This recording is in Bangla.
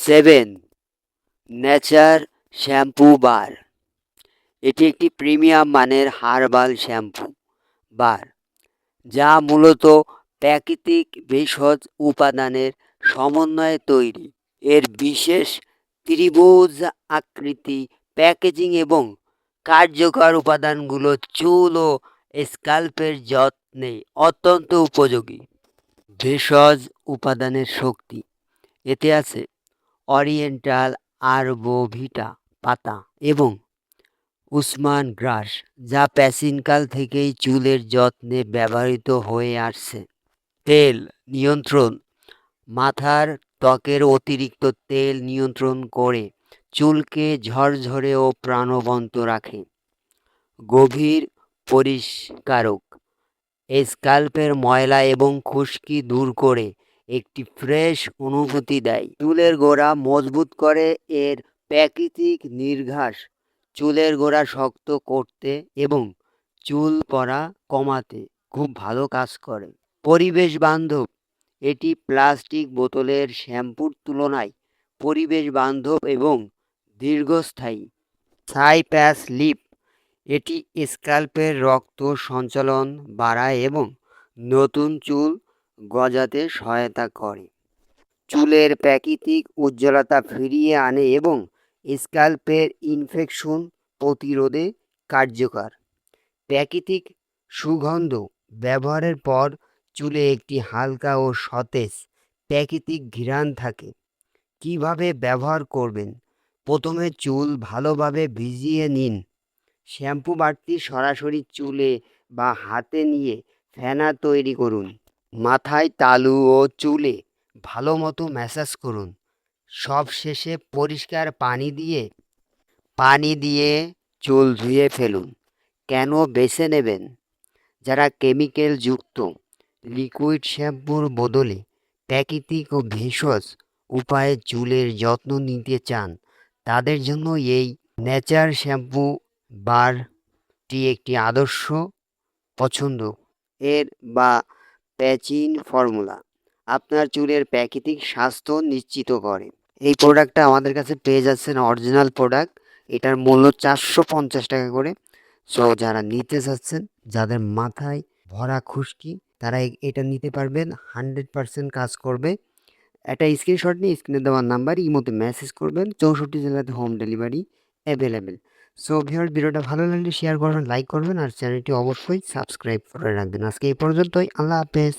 7. নেচার শ্যাম্পু বার। এটি একটি প্রিমিয়াম মানের হার্বাল শ্যাম্পু বার যা মূলত প্রাকৃতিক ভেষজ উপাদানের সমন্বয়ে তৈরি। এর বিশেষ ত্রিভুজ আকৃতি, প্যাকেজিং এবং কার্যকর উপাদানগুলো চুল ও স্ক্যাল্পের যত্নে অত্যন্ত উপযোগী। ভেষজ উপাদানের শক্তি। এতে আছে অরিয়েন্টাল আরবোভিটা পাতা এবং উসমান গ্রাস, যা প্রাচীনকাল থেকেই চুলের যত্নে ব্যবহৃত হয়ে আসছে। তেল নিয়ন্ত্রণ। মাথার ত্বকের অতিরিক্ত তেল নিয়ন্ত্রণ করে চুলকে ঝরঝরে ও প্রাণবন্ত রাখে। গভীর পরিষ্কারক। স্ক্যাল্পের ময়লা এবং খুশকি দূর করে একটি ফ্রেশ অনুভূতি দেয়। চুলের গোড়া মজবুত করে। এর প্রাকৃতিক নির্ঘাস চুলের গোড়া শক্ত করতে এবং চুল পড়া কমাতে খুব ভালো কাজ করে। পরিবেশ বান্ধব। এটি প্লাস্টিক বোতলের শ্যাম্পুর তুলনায় পরিবেশ বান্ধব এবং দীর্ঘস্থায়ী। সাইপ্রাস লিপ। এটি স্ক্যাল্পের রক্ত সঞ্চালন বাড়ায় এবং নতুন চুল গজাতে সহায়তা করে। চুলের প্রাকৃতিক উজ্জ্বলতা ফিরিয়ে আনে এবং স্ক্যাল্পের ইনফেকশন প্রতিরোধে কার্যকর। প্রাকৃতিক সুগন্ধ। ব্যবহারের পর চুলে একটি হালকা ও সতেজ প্রাকৃতিক ঘ্রাণ থাকে। কিভাবে ব্যবহার করবেন? প্রথমে চুল ভালোভাবে ভিজিয়ে নিন। শ্যাম্পু বারটি সরাসরি চুলে বা হাতে নিয়ে ফেনা তৈরি করুন। মাথায়, তালু ও চুলে ভালোমতো ম্যাসাজ করুন। সবশেষে পরিষ্কার পানি দিয়ে চুল ধুয়ে ফেলুন। কেন বেছে নেবেন? যারা কেমিক্যাল যুক্ত লিকুইড শ্যাম্পুর বদলে প্রাকৃতিক ও ভেষজ উপায়ে চুলের যত্ন নিতে চান, তাদের জন্য এই নেচার শ্যাম্পু বারটি একটি আদর্শ পছন্দ। এর বা প্রাচীন ফর্মুলা আপনার চুলের প্রাকৃতিক স্বাস্থ্য নিশ্চিত করে। এই প্রোডাক্টটা আমাদের কাছে পেয়ে যাচ্ছেন অরিজিনাল প্রোডাক্ট। এটার মূল্য 450 টাকা করে। সো যারা নিতে চাচ্ছেন, যাদের মাথায় ভরা খুশকি, তারা এটা নিতে পারবেন। 100% কাজ করবে। একটা স্ক্রিনশট নিয়ে স্ক্রিনে দেওয়ার নাম্বার ইমোতে মেসেজ করবেন। 64 জেলাতে home delivery available. So viewers, ভিডিওটা ভালো লাগলে শেয়ার করবেন, লাইক করবেন আর চ্যানেলটি অবশ্যই সাবস্ক্রাইব করে রাখবেন। আজকে এই পর্যন্তই। আল্লাহ হাফেজ।